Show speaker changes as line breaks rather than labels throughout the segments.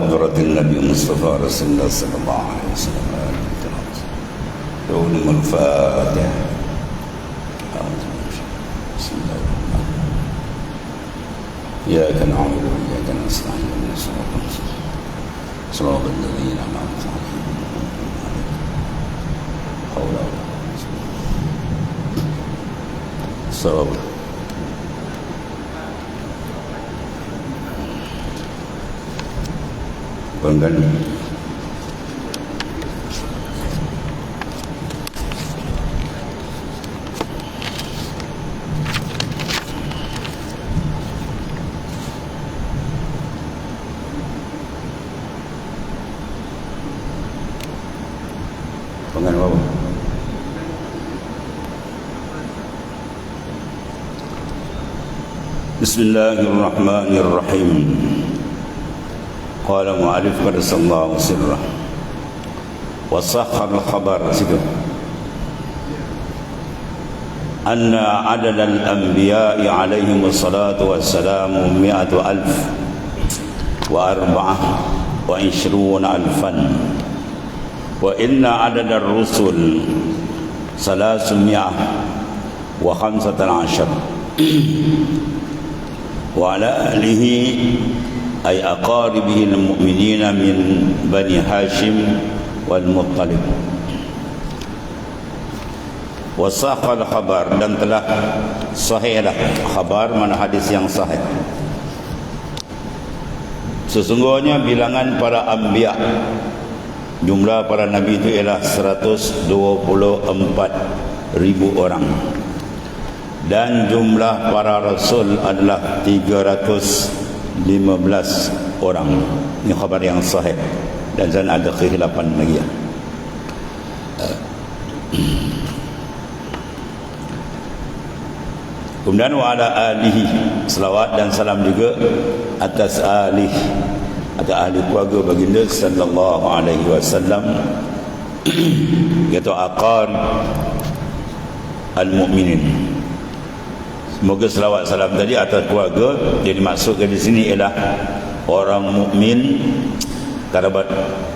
حضرة النبي المصطفى رسول الله صلى الله عليه وسلم. يوم الفاتح. بسم الله الرحمن الرحيم. إياك نعبد وإياك نستعين اهدنا الصراط المستقيم صراط الذين أنعمت عليهم حول ولا قوة. Banggan apa? Bismillahirrahmanirrahim. Qala mu'alif qad sallallahu sirrah wa sahhar al-khabar situ anna adad al-anbiya'i alaihim wassalatu wassalamu 100,000 wa 24,000 wa inna adad ar-rusul 315 wa ala alihi ay aqaribihi al-mu'minina min Bani Hashim wal Muttalib. Wasahal khabar, dan telah sahihlah khabar, mana hadis yang sahih. Sesungguhnya bilangan para anbiya, jumlah para nabi itu ialah 124,000 orang, dan jumlah para rasul adalah 315 orang. Ini khabar yang sahih, dan jangan ada kekhilafan lagi. Kemudian wa ala alihi, selawat dan salam juga atas alih, atas ahli keluarga baginda sallallahu alaihi wasallam, iaitu aqar al-mu'minin. Semoga selawat salam tadi atas keluarga yang dimaksudkan di sini ialah orang mukmin kerabat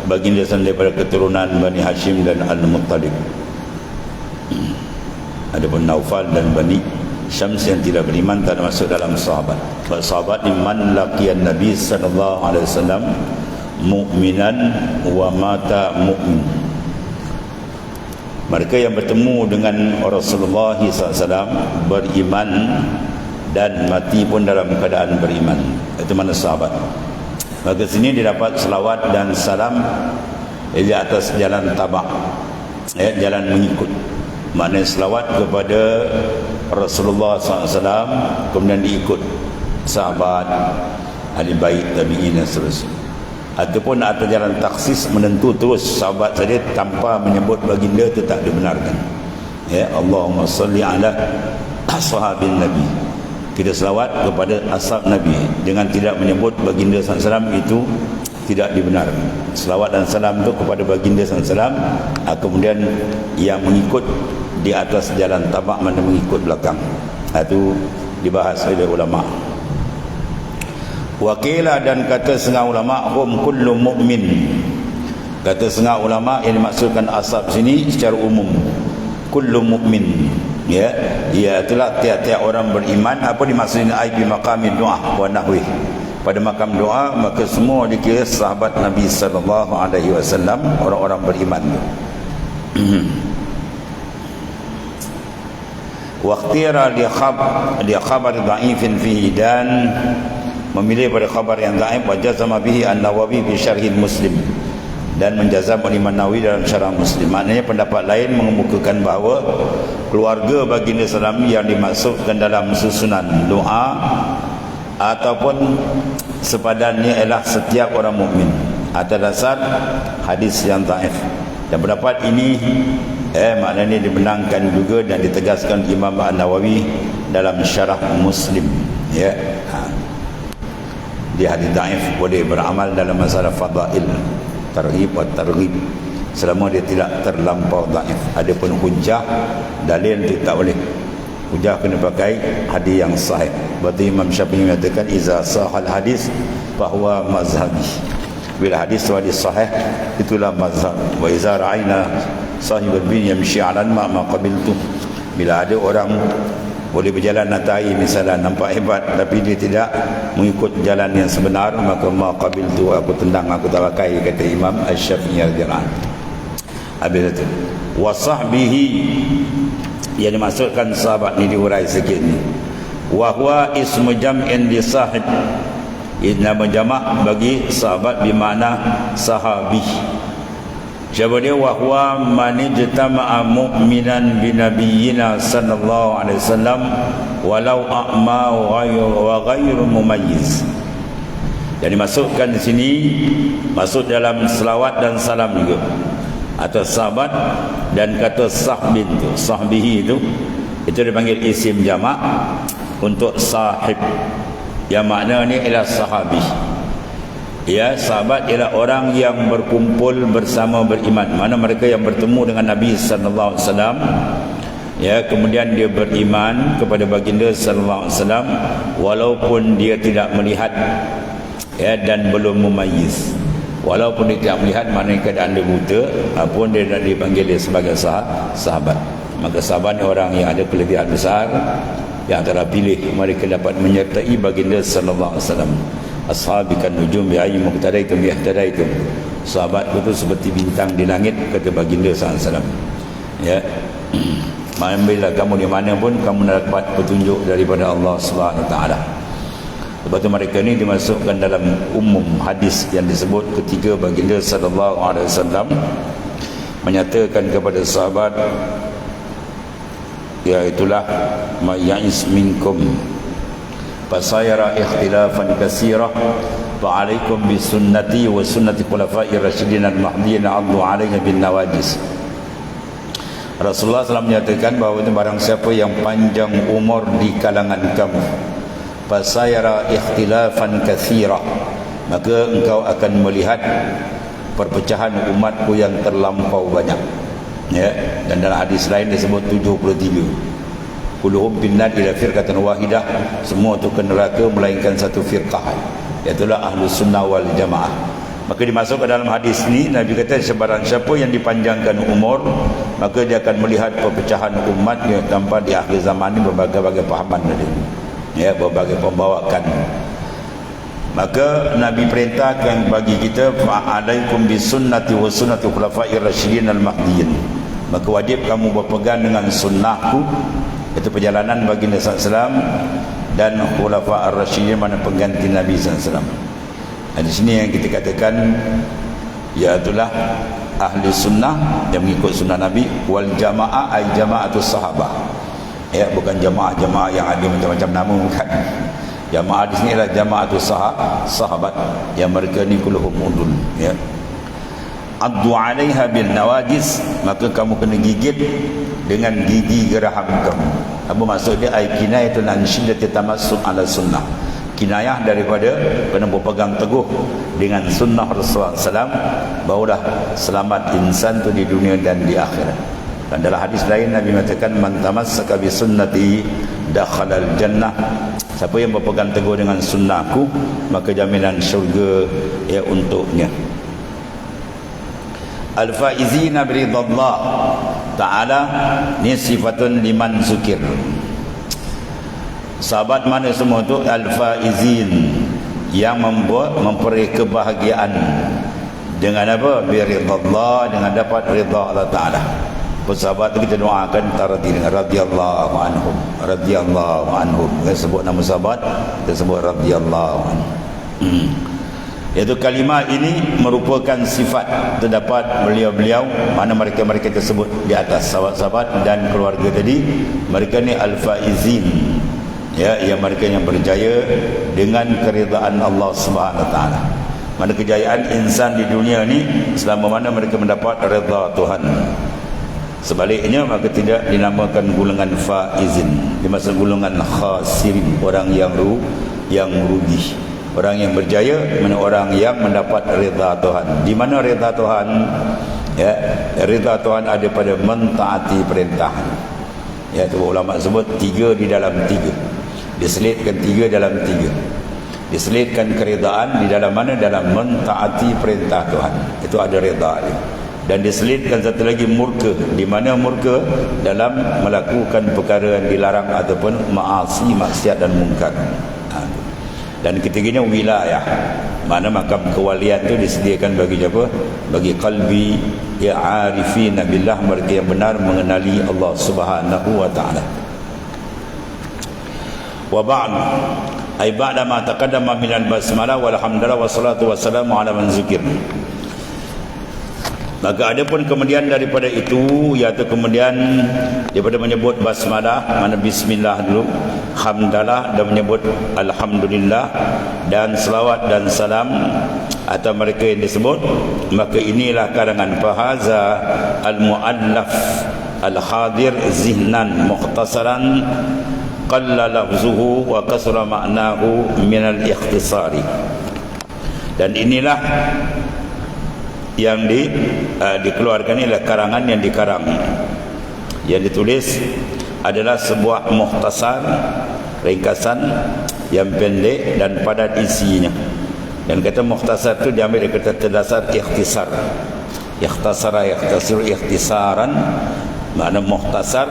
baginda daripada keturunan Bani Hashim dan Al-Muttalib. Adapun Naufal dan Bani Syams yang tidak beriman tak masuk dalam sahabat. Sahabat ni man laqiyan Nabi sallallahu alaihi wasallam mu'minan wa mata mu'min. Mereka yang bertemu dengan Rasulullah SAW beriman dan mati pun dalam keadaan beriman, itu mana sahabat. Maka sini didapat selawat dan salam di atas jalan tabak, jalan mengikut. Maknanya selawat kepada Rasulullah SAW, kemudian diikut sahabat, ahli bait, tabi'in dan seterusnya. Ataupun atas jalan taksis, menentu terus sahabat saja tanpa menyebut baginda, itu tak dibenarkan. Allahumma salli ala ashabin Nabi, kita selawat kepada ashab Nabi dengan tidak menyebut baginda SAW, itu tidak dibenarkan. Selawat dan salam itu kepada baginda SAW, kemudian yang mengikut di atas jalan tabak, mana mengikut belakang, itu dibahas oleh ulama. Wakilah, dan kata setengah ulama, hum kullu mu'min. Kata setengah ulama yang dimaksudkan ashab sini secara umum, kullu mu'min, itulah tiap-tiap orang beriman. Apa dimaksudkan? Ai bi maqami doa wa nahwi, pada makam doa, maka semua dikira sahabat Nabi sallallahu alaihi wasallam, orang-orang beriman. Waqtira li khabar dha'ifin fihi, dan memilih pada khabar yang dhaif, wa jazama bihi an-Nawawi fi syarh Muslim, dan menjazam Imam Nawawi dalam syarah Muslim. Maknanya pendapat lain mengemukakan bahawa keluarga baginda sallam yang dimaksudkan dalam susunan doa ataupun sepadannya ialah setiap orang mukmin atas dasar hadis yang dhaif. Dan pendapat ini maknanya dibenarkan juga dan ditegaskan Imam An-Nawawi dalam syarah Muslim. Di hadis dhaif boleh beramal dalam masalah fadail, targhib wa targhib, selama dia tidak terlampau dhaif. Adapun hujjah, dalil, itu tak boleh. Hujjah kena pakai hadis yang sahih. Berarti Imam Syafi'i mengatakan iza sahal hadis fahuwa mazhabi. Bila hadis sahih, itulah mazhab. Wa iza ra'ayna sahibal bin yamshi 'ala ma qabiltu. Bila ada orang boleh berjalan atas air misalnya, nampak hebat tapi dia tidak mengikut jalan yang sebenar, maka ma qabiltu, aku tendang, aku tak pakai, kata Imam Asy-Syafi'i radhiyallahu anhu. Habis itu wa sahbihi, yang dimaksudkan sahabat ni diurai sikit ni. Wa huwa ismu jam'in li sahib, nama jamak bagi sahabat bermakna sahabi. Siapa dia? Wa huwa man ijtama'a mu'minan bi nabiyyina sallallahu alaihi wasallam walau a'ma wa ghairu mumayyiz. Jadi masukkan di sini, masuk dalam selawat dan salam juga atas sahabat, dan kata sahbin tu, sahbihi itu dipanggil isim jamak untuk sahib, yang maknanya ialah sahabi. Ya, sahabat ialah orang yang berkumpul bersama beriman. Mana mereka yang bertemu dengan Nabi sallallahu alaihi wasallam, ya, kemudian dia beriman kepada baginda sallallahu alaihi wasallam walaupun dia tidak melihat, ya, dan belum mumayyiz. Walaupun dia tidak melihat, maknanya keadaan dia buta, pun dia dipanggil dia sebagai sahabat. Maka sahabat ni orang yang ada kelebihan besar, yang terpilih mereka dapat menyertai baginda sallallahu alaihi wasallam. Ashabikan nujum bi'ayyi muqtadaitum yahtadaitum. Sahabatku itu seperti bintang di langit, kata baginda sallallahu alaihi wasallam. Ya. Ambillah kamu di mana pun, kamu dapat petunjuk daripada Allah Subhanahu wa taala. Sebab itu mereka ni dimasukkan dalam umum hadis yang disebut ketika baginda sallallahu alaihi wasallam menyatakan kepada sahabat, ya itulah ma ya'is minkum fasayara ikhtilafan katsira fa alaikum bi sunnati wa sunnati khulafa'ir rasyidin al-mahdiyyin 'addu 'alaiha bin nawajis. Rasulullah SAW menyatakan bahawa itu barang siapa yang panjang umur di kalangan kamu, fasayara ikhtilafan katsira, maka engkau akan melihat perpecahan umatku yang terlampau banyak. Ya, dan dalam hadis lain disebut 73. Kulluhum finnar ila firqatan wahidah, semua itu ke neraka melainkan satu firqah, iaitu ahlus sunnah wal jamaah. Maka dimasukkan dalam hadis ni, Nabi kata sebarang siapa yang dipanjangkan umur, maka dia akan melihat perpecahan umatnya tanpa di akhir zaman ini berbagai-bagai pahaman tadi, ya, berbagai pembawakan. Maka Nabi perintahkan bagi kita, fa'alaikum bisunnati wa sunnati khulafa'ir rasyidin al-mahdiyyin, maka wajib kamu berpegang dengan sunnahku, itu perjalanan baginda SAW, dan khulafa'ir rasyidin, mana pengganti Nabi SAW. Di sini yang kita katakan, ya itulah ahli sunnah yang mengikut sunnah Nabi, wal jamaah ay jamaatus sahabah, ya, bukan jamaah-jamaah yang ada macam-macam nama, bukan. Jamaah di sini adalah jamaatus sahabat, yang mereka ni kulluhum udul, ya. Addu 'alaiha bin nawajis, maka kamu kena gigit dengan gigi geraham kamu. Apa maksud dia? Ai kinayatun an syiddati tamassuk ala sunnah, kinayah daripada kena berpegang teguh dengan sunnah Rasulullah SAW, barulah selamat insan tu di dunia dan di akhirat. Dan dalam hadis lain Nabi mengatakan, man tamassaka bi sunnati dakhalal jannah, siapa yang berpegang teguh dengan sunnahku, maka jaminan syurga, ya, untuknya. Al-faizina biridallah ta'ala, ni sifatun liman zukir. Sahabat mana semua tu? Al-faizin, yang memperoleh kebahagiaan dengan apa? Biridallah, dengan dapat ridha Allah Ta'ala. Sahabat tu kita doakan tarati dengan radhiyallahu anhum, radhiyallahu anhum. Kita sebut nama sahabat, kita sebut radhiyallahu anhum. Iaitu kalimah ini merupakan sifat terdapat beliau-beliau, mana mereka-mereka tersebut di atas, sahabat-sahabat dan keluarga tadi. Mereka ni al-faizin, ya, yang mereka yang berjaya dengan keridaan Allah Subhanahu wa taala. Mana kejayaan insan di dunia ni selama mana mereka mendapat redha Tuhan. Sebaliknya, maka tidak dinamakan golongan faizin, dimaksud golongan khasirin, orang yang rugi. Orang yang berjaya mana orang yang mendapat redha Tuhan. Di mana redha Tuhan? Ya, redha Tuhan ada pada mentaati perintah. Ya, tu ulama sebut 3 di dalam 3. Diselitkan 3 dalam 3. Diselitkan keredaan di dalam mana? Dalam mentaati perintah Tuhan. Itu ada reda dia. Dan diselitkan satu lagi murka. Di mana murka? Dalam melakukan perkara yang dilarang ataupun maasi, maksiat dan mungkar. Dan ketiganya wilayah. Mana makam kewalian itu disediakan bagi siapa? Bagi qalbi ya arifina billah, mereka yang benar mengenali Allah Subhanahu wa taala. Wa ba'd ay ba'da ma taqaddama min al-basmalah walhamdulillah wassalatu wassalamu ala man zikir. Maka ada pun kemudian daripada itu, iaitu kemudian daripada menyebut basmalah, mana bismillah dulu, hamdalah, dan menyebut alhamdulillah, dan selawat dan salam atau mereka yang disebut, maka inilah karangan fahaza al-mu'allaf al-hadir zihnan mukhtasaran qalla lafzuhu wa kasra ma'nahu min al-ikhtisari. Dan inilah yang dikeluarkan adalah karangan yang dikarang, yang ditulis adalah sebuah mukhtasar, ringkasan yang pendek dan padat isinya. Dan kata mukhtasar itu diambil dari kata terdasar ikhtisar. Ikhtasara yakhtasiru ikhtisaran, makna mukhtasar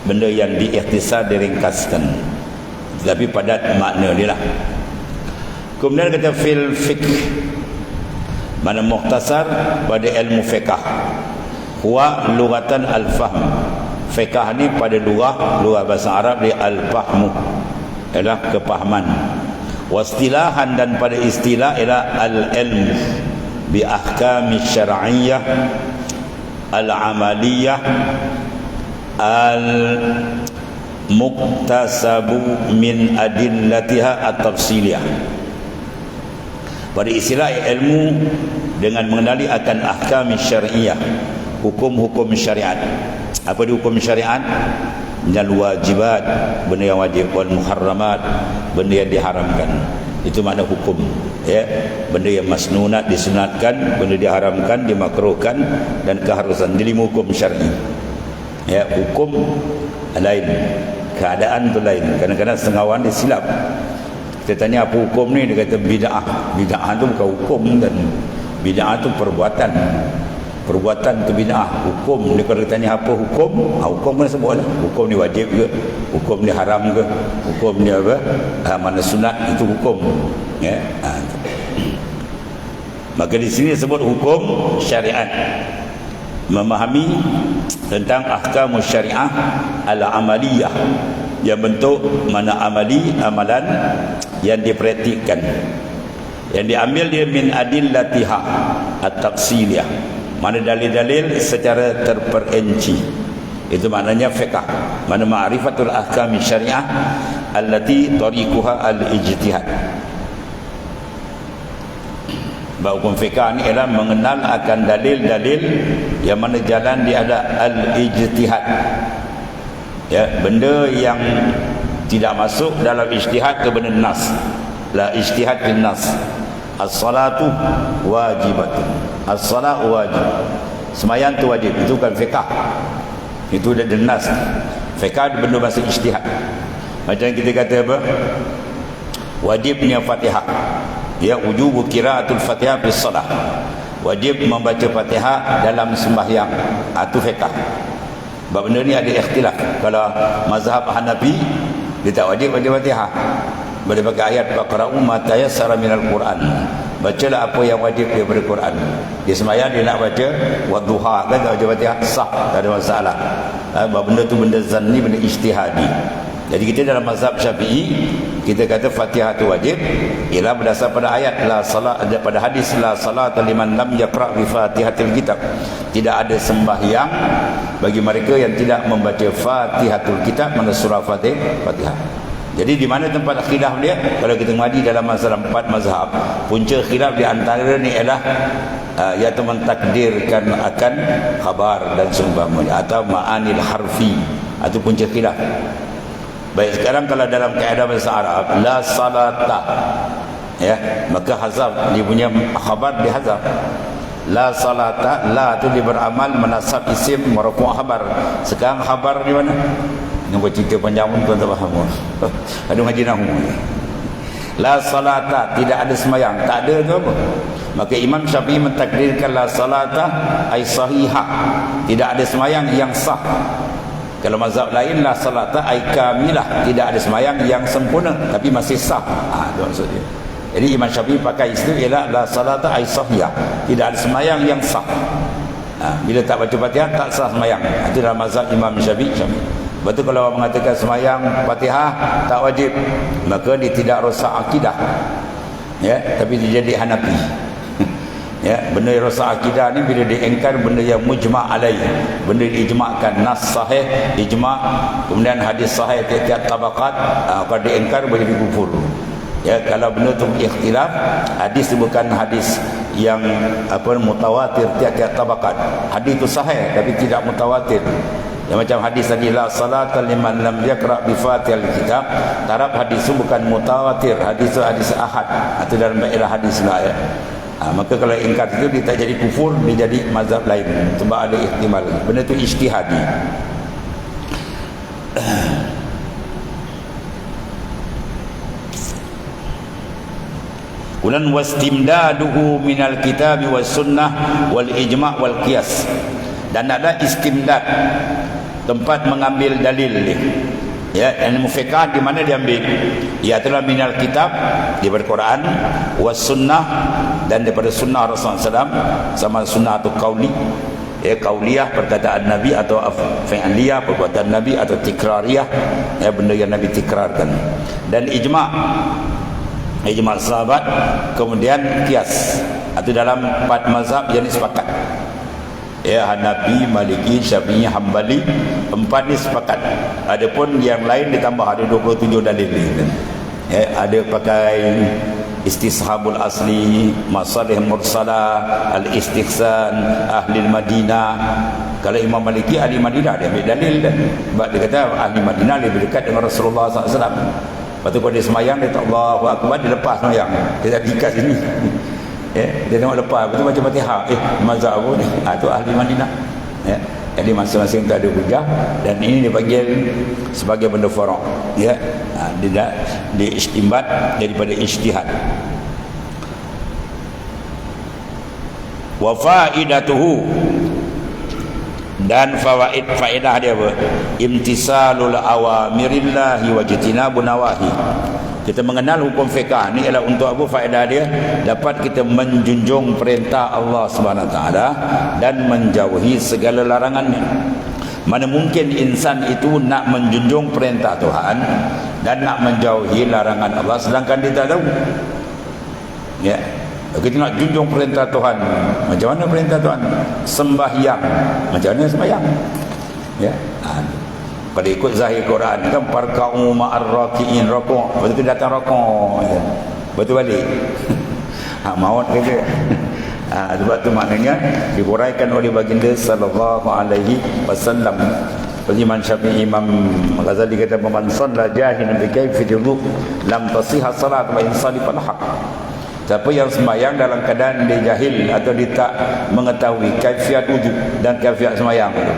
benda yang diikhtisar, diringkaskan, tetapi padat makna dia lah. Kemudian kata fil fiqh, mana mukhtasar pada ilmu fiqh, huwa lughatan al-fahm. Fiqh ni pada lughah bahasa Arab dia al-fahmu, ialah kepahaman. Wastilahan, dan pada istilah ialah al-ilm bi ahkami syar'iyyah al-amaliyah al-muktasabu min adillatiha at-tafsiliyah. Pada istilah ilmu dengan mengenali akan ahkam syariah, hukum-hukum syariat. Apa di hukum syariat? Minal wajibat, benda yang wajib, wal muharramat, benda yang diharamkan. Itu makna hukum, ya. Benda yang masnunat, disunatkan, benda diharamkan, dimakruhkan, dan keharusan. Jadi hukum syar'i. Ya, hukum lain, keadaan tu lain. Kadang-kadang setengah orang dia silap. Kita tanya apa hukum ni, dia kata bid'ah. Bid'ah tu bukan hukum, dan bid'ah tu perbuatan. Perbuatan tu bid'ah. Hukum dia, kalau tanya apa hukum, hukum kena sebut lah. Hukum ni wajib ke, hukum ni haram ke, hukum ni apa, mana sunat, itu hukum, ya. Maka di sini disebut hukum syariat, memahami tentang ahkam syariah al-amaliyah, yang bentuk mana amali, amalan yang dipraktikkan, yang diambil dia min adillatiha at-tafsiliyah, mana dalil-dalil secara terperinci. Itu maknanya fiqh, mana ma'rifatul ahkam syariah allati tariquha al-ijtihad. Hukum fiqh ni ialah mengenal akan dalil-dalil yang mana jalan dia ada al-ijtihad, ya, benda yang tidak masuk dalam ijtihad ke benda nas. La ijtihad bin nas. As-salatu wajibatun. As-salat wajib. Sembahyang tu wajib. Itu bukan fiqh. Itu dah nas. Fiqh benda masuk ijtihad. Macam kita kata apa? Wajibnya Fatihah. Ya, wujubu qiraatul Fatihah fi shalah. Wajib membaca Fatihah dalam sembahyang. Itu fiqh. Sebab benda ni ada ikhtilaf. Kalau mazhab Hanafi, dia tak wajib baca Fatihah. Boleh pakai ayat faqra'u ma tayassara minal Quran. Bacalah apa yang wajib daripada Quran. Dia sembahyang dia nak baca wadduha, kan tak baca Fatihah, sah, tak ada masalah. Sebab benda tu benda zanni, benda ijtihadi. Jadi kita dalam mazhab Syafi'i, kita kata Fatihah itu wajib ialah berdasar pada ayat la salat, pada hadis la salat liman lam yaqra bi Fatihatil kitab. Tidak ada sembahyang bagi mereka yang tidak membaca Fatihatul kitab, mana surah Fatihah. Jadi di mana tempat khilaf dia? Kalau kita mengaji dalam masalah 4 mazhab, punca khilaf di antara ni ialah iaitu mentakdirkan akan khabar dan seumpamanya, atau ma'anil harfi, atau punca khilaf. Baik, sekarang kalau dalam kaedah bahasa Arab la salata, ya, maka hazaf dia punya khabar dihazaf. La salata, la tu dia beramal menasab isim marfu' khabar. Sekarang khabar di mana? Nak buat cerita panjang pun tuan tak faham. Ada ngaji nahwu. La salata, tidak ada semayang. Tak ada tu apa? Maka Imam Syafi'i mentakdirkan la salata ay sahihah, tidak ada semayang yang sah. Kalau mazhab lain la salata ay kamilah, tidak ada semayang yang sempurna tapi masih sah. Itu maksudnya. Jadi Imam Syafi'i pakai istilah ialah la salata ay sahihah, tidak ada semayang yang sah. Bila tak baca Fatihah tak sah semayang. Itu dalam mazhab Imam Syafi'i. Betul kalau orang mengatakan semayang Fatihah tak wajib, maka dia tidak rosak akidah. Ya, tapi dia jadi Hanafi. Ya, benda yang rosak akidah ni bila diingkar benda yang mujma' alaih, benda diijma'kan, nas sahih, ijma', kemudian hadis sahih tiap-tiap tabaqat, kalau diingkar boleh dikufur. Ya, kalau benda tu ikhtilaf, hadis itu bukan hadis yang mutawatir tiap-tiap tabaqat. Hadis itu sahih tapi tidak mutawatir. Yang macam hadis tadi la salata liman lam yaqra bi fatihil kitab, taraf hadis itu bukan mutawatir, hadis itu hadis ahad. Itu dalam daerah hadis lah ya. Maka kalau ingkar itu dia tak jadi kufur, dia jadi mazhab lain sebab ada ihtimal. Benda itu ijtihadi. Kemudian wastimdaduhu minal kitabi was sunnah wal ijma' wal qiyas. Dan ada istimdad, tempat mengambil dalil dia. Ya, ilmu fiqh di mana diambil? Ya, itulah minal kitab, daripada Quran, was sunnah, dan daripada sunnah Rasulullah SAW, sama sunnah atau qauli, ya, qauliyah perkataan Nabi, atau fi'liyah perbuatan Nabi, atau tikrariyah, ya, benda yang Nabi tikrarkan. Dan ijma' sahabat, kemudian qiyas. Itu dalam 4 mazhab yang sepakat. Ya, Hanafi, Maliki, Syafi'i, Hambali, 4 ni sepakat. Adapun yang lain ditambah, ada 27 dalil. Ya, ada pakai istishabul asli, masalih mursalah, al-istihsan, ahli Madinah. Kalau Imam Maliki ahli Madinah, dia ambil dalil dan sebab dia kata ahli Madinah lebih dekat dengan Rasulullah SAW. Lepas tu kalau dia semayang, dia tak Allahu Akbar, dia lepas semayang, dia tak dikat sini. Ya, dia tengok lepas, betul baca Fatihah, mazhab apa ni? Itu ahli Madinah. Ya, jadi masing-masing tak ada hujah, dan ini dipanggil sebagai benda fara'. Ya, dia istimbat daripada ijtihad. Wa faidatuhu, dan faedah dia apa? Imtisalul awamirillahi wa jitinabun nawahi. Kita mengenal hukum fiqh ni ialah untuk apa? Faedah dia dapat kita menjunjung perintah Allah Subhanahu Wa Taala dan menjauhi segala larangannya. Mana mungkin insan itu nak menjunjung perintah Tuhan dan nak menjauhi larangan Allah sedangkan dia tak tahu. Ya, kita nak junjung perintah Tuhan. Macam mana perintah Tuhan? Sembahyang. Macam mana sembahyang? Ya. Kalau ikut zahir Quran kan parka'u ma'ar raki'in, rokok, betul datang rokok, ya. Betul balik. Maut kata. Sebab tu maknanya diuraikan oleh baginda sallallahu alaihi wasallam. Seperti Imam Syafi'i, Imam Ghazali kata, man shalla jahilan bi kayfiyati wudu lam tasihha salat wa in salifal haq. Siapa yang sembahyang dalam keadaan dia jahil atau dia tak mengetahui kaifiat wudu dan kaifiat sembahyang itu,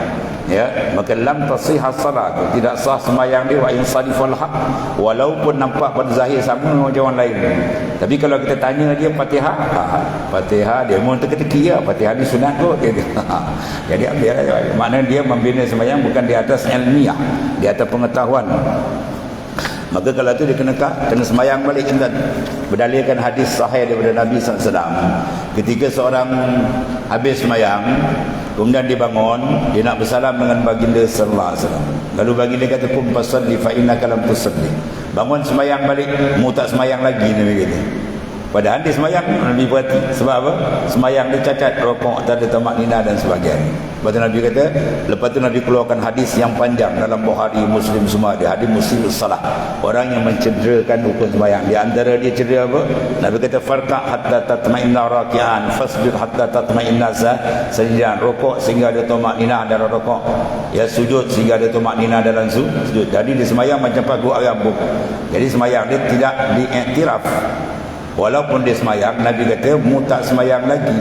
ya, maka lam tasihha salat, tidak sah sembahyang dia, wa in salifal haq, walaupun nampak pada zahir sama macam orang lain. Tapi kalau kita tanya dia Fatihah, Fatihah dia mau teka-teki ya, Fatihah ni sunat kot dia. Jadi maknanya dia membina sembahyang bukan di atas ilmiah, di atas pengetahuan. Maka kalau itu dia kena sembahyang balik kan, berdalilkan hadis sahih daripada Nabi SAW. Ketika seorang habis sembahyang, kemudian dia bangun, dia nak bersalam dengan baginda sallallahu alaihi wasallam. Lalu baginda kata, "Qum fasalli fa innaka lam tusalli." Bangun sembahyang balik, mu tak sembahyang lagi, Nabi kata. Padahal dia sembahyang, Nabi berhati. Sebab apa? Sembahyang dia cacat, rokok, tak ada tamak nina dan sebagainya. Lepas tu Nabi kata, lepas tu Nabi keluarkan hadis yang panjang dalam Bukhari, Muslim semua dia. Hadis Muslim salah. Orang yang mencederakan hukum sembahyang. Di antara dia cedera apa? Nabi kata, "Farqa hatta tatma'inna raki'an, fasjud hatta tatma'inna sajidan." Rokok sehingga ada tamak nina dalam rokok. Ya, sujud sehingga ada tamak nina dalam sujud. Jadi dia sembahyang macam pagu ayam. Jadi sembahyang dia tidak diiktiraf. Walaupun dia semayang, Nabi kata mu tak semayang lagi.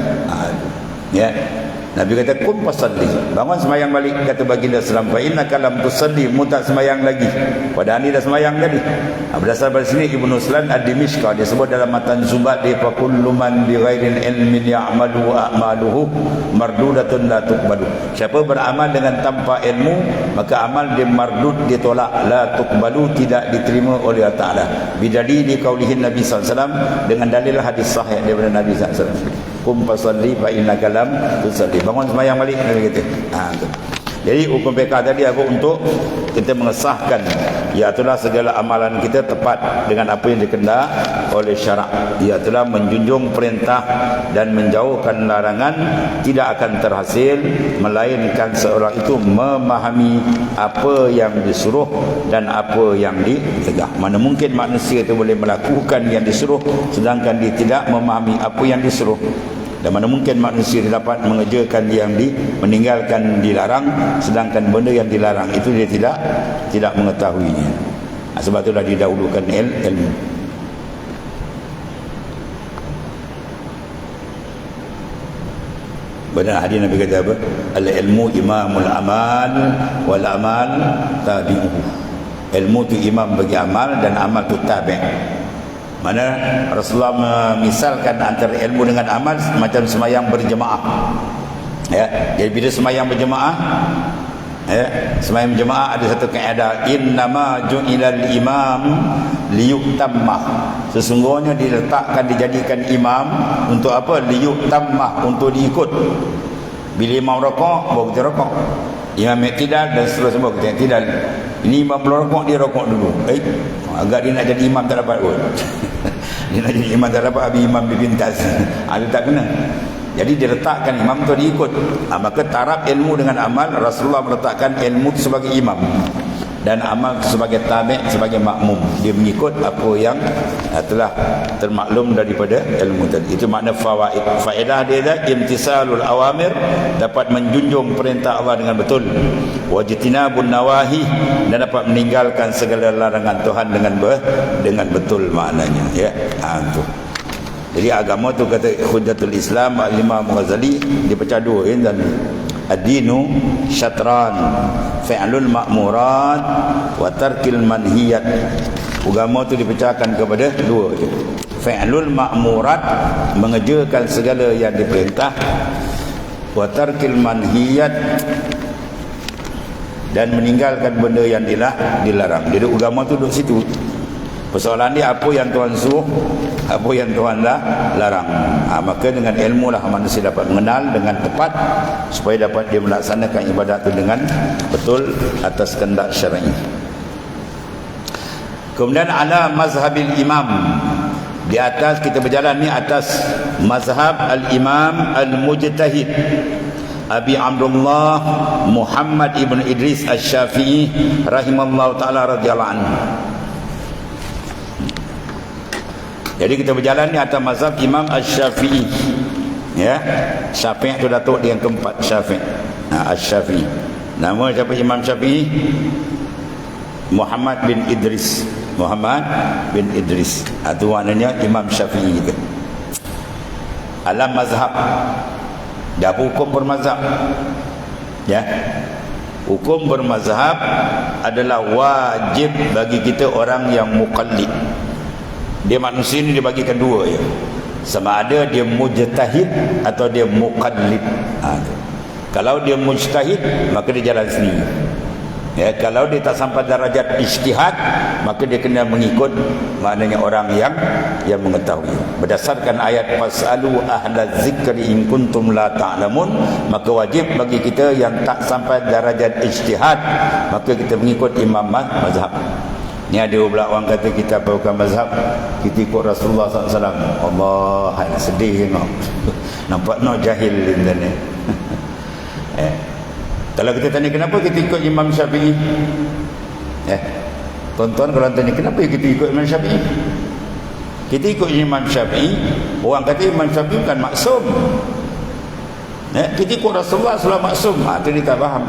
Ya. Nabi kata kum fasalli, bangun sembahyang balik. Kata baginda sallallahu alaihi wasallam, fa innaka lam tusalli, mu tak sembahyang lagi, padahal ni dah sembahyang tadi. Berdasar pada sini Ibnu Slan Ad-Dimishqi dia sebut dalam matan Zubat, dia fa kullu man bi ghairi ilmin ya'malu a'maluhu mardudatun la tuqbalu. Siapa beramal dengan tanpa ilmu, maka amal dia mardud, ditolak, la tuqbalu, tidak diterima oleh Allah Taala. Bidali di qaulihin Nabi sallallahu alaihi wasallam, dengan dalil hadis sahih daripada Nabi sallallahu alaihi wasallam, kum fasalli fa innaka lam tusalli, bangun sembahyang balik. Nabi kata tu. Jadi hukum fiqh tadi apa? Untuk kita mengesahkan, iaitulah segala amalan kita tepat dengan apa yang dikendak oleh syarak, iaitulah menjunjung perintah dan menjauhkan larangan, tidak akan terhasil melainkan seorang itu memahami apa yang disuruh dan apa yang dicegah. Mana mungkin manusia itu boleh melakukan yang disuruh sedangkan dia tidak memahami apa yang disuruh, dan mana mungkin manusia dapat mengerjakan yang meninggalkan dilarang sedangkan benda yang dilarang itu dia tidak mengetahuinya. Sebab itulah didahulukan ilmu. Benar hadis Nabi kata apa? Al-ilmu imamul amal wal amal tabi'uhu. Ilmu tu imam bagi amal dan amal tu tabi'. Mana Rasulullah memisalkan antara ilmu dengan amal macam semayang berjemaah. Ya, jadi bila semayang berjemaah, semayang berjemaah ada satu kaedah, innama ju'ilal imam liyutamah. Sesungguhnya diletakkan, dijadikan imam untuk apa? Liyutamah, untuk diikut. Bila imam rokok, baru kita rokok. Imam iktidal dan seterusnya baru kita iktidal. Ini imam belum rokok, dia rokok dulu. Agak dia nak jadi imam tak dapat pun. Dia nak jadi imam tak dapat, habis imam dipintas. Ada tak kena. Jadi dia letakkan imam tu diikut. Maka taraf ilmu dengan amal, Rasulullah meletakkan ilmu tu sebagai imam dan amal sebagai tabi', sebagai makmum. Dia mengikut apa yang telah termaklum daripada ilmu tadi. Itu makna fawaid. Faedah dia adalah imtisalul awamir, dapat menjunjung perintah Allah dengan betul, wajtinabun nawahi, dan dapat meninggalkan segala larangan Tuhan dengan betul maknanya, ya. Itu. Jadi agama tu kata Hujjatul Islam Al-Imam Ghazali dipecah dua, dan ad-dinu syatran, fi'lul ma'murat wa tarkil manhiyat. Agama tu dipecahkan kepada dua je. Fi'lul ma'murat, mengerjakan segala yang diperintah, wa tarkil manhiyat, dan meninggalkan benda yang dilarang. Jadi agama tu duduk situ. Persoalan dia apa yang Tuhan suruh, apa yang Tuhan larang. Maka dengan ilmu lah manusia dapat mengenal dengan tepat, supaya dapat dia melaksanakan ibadat itu dengan betul atas kehendak syar'i. Kemudian ala mazhabil imam, di atas kita berjalan ni atas mazhab al-imam al-mujtahid Abi Abdullah Muhammad ibn Idris Asy-Syafi'i rahimallahu taala radhiyallahu anhu. Jadi kita berjalan ni atas mazhab Imam Asy-Syafi'i. Ya. Syafi'i tu datuk dia yang keempat, Syafi'i. Asy-Syafi'i. Nama siapa Imam Syafi'i? Muhammad bin Idris. Muhammad bin Idris. Itu maknanya Imam Syafi'i itu. Alam mazhab. Dia hukum bermazhab. Ya. Hukum bermazhab adalah wajib bagi kita orang yang muqallid. Dia manusia ni dibagikan dua ya. Sama ada dia mujtahid atau dia muqallid. Kalau dia mujtahid, maka dia jalan sendiri. Ya, kalau dia tak sampai darajat ijtihad, maka dia kena mengikut maknanya orang yang mengetahui. Berdasarkan ayat fasalu ahla zikri in kuntum la ta'lamun, maka wajib bagi kita yang tak sampai darajat ijtihad, maka kita mengikut imam mazhab. Ni ada pula orang kata kita bukan mazhab, kita ikut Rasulullah SAW. Allah, sedih tengok. Nampak no jahil ni. Kalau kita tanya kenapa kita ikut Imam Syafi'i, tuan-tuan kalau tanya kenapa kita ikut Imam Syafi'i, kita ikut Imam Syafi'i, orang kata Imam Syafi'i bukan maksum. Kita ikut Rasulullah SAW maksum. Itu dia tak faham.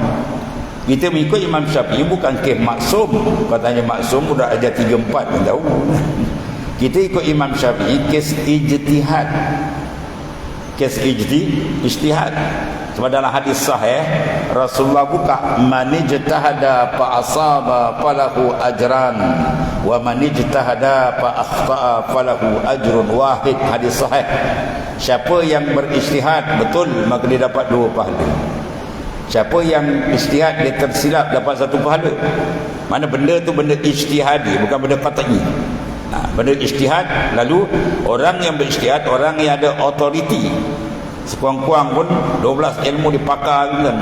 Kita mengikut Imam Syafi'i bukan kes maksum. Katanya maksum sudah ada 3-4 pun tahu. Kita ikut Imam Syafi'i kes ijtihad. Kes ijtihad. Sebab dalam hadis sahih Rasulullah buka man ijtahada fa asaba falahu ajran wa man ijtahada fa akhta'a falahu ajrun wahid. Hadis sahih. Siapa yang berijtihad betul maka dia dapat 2 pahala. Siapa yang ijtihad dia tersilap dapat 1 pahala. Mana benda tu benda ijtihadi, bukan benda qat'i. Benda ijtihad, lalu orang yang berijtihad, orang yang ada authority, sekurang-kurang pun 12 ilmu dipakar kan.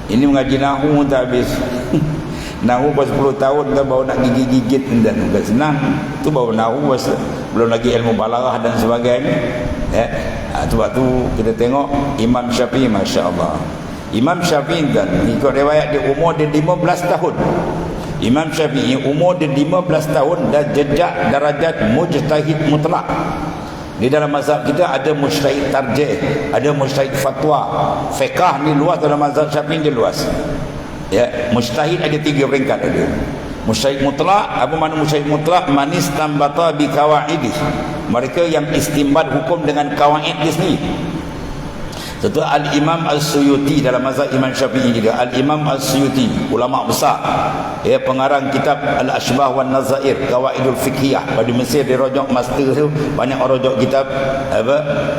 Ini mengaji nahu tak habis. Nahu pas 10 tahun dah baru nak gigit-gigit dan bukan senang. Tu baru nahu belum lagi ilmu balaghah dan sebagainya. Sebab tu kita tengok Imam Syafi'i, masya-Allah. Imam Syafi'i kan ikut riwayat dia umur dia 15 tahun. Imam Syafi'i umur dia 15 tahun dan jejak darajat mujtahid mutlak. Di dalam mazhab kita ada mujtahid tarjih, ada mujtahid fatwa. Fiqh ni luas, dalam mazhab Syafi'i dia luas. Ya, mujtahid ada 3 peringkat ada. Mujtahid mutlak, apa makna mujtahid mutlak? Man istambata bi qawaidi. Mereka yang istimbat hukum dengan kawaid dia sendiri. Tentu Al-Imam As-Suyuti dalam mazhab Imam Syafi'i juga. Al-Imam As-Suyuti, ulama besar, pengarang kitab Al-Ashbah wan Nazair, Qawaidul Fiqhiyah. Pada Mesir dia rojok master tu, banyak orang rojok kitab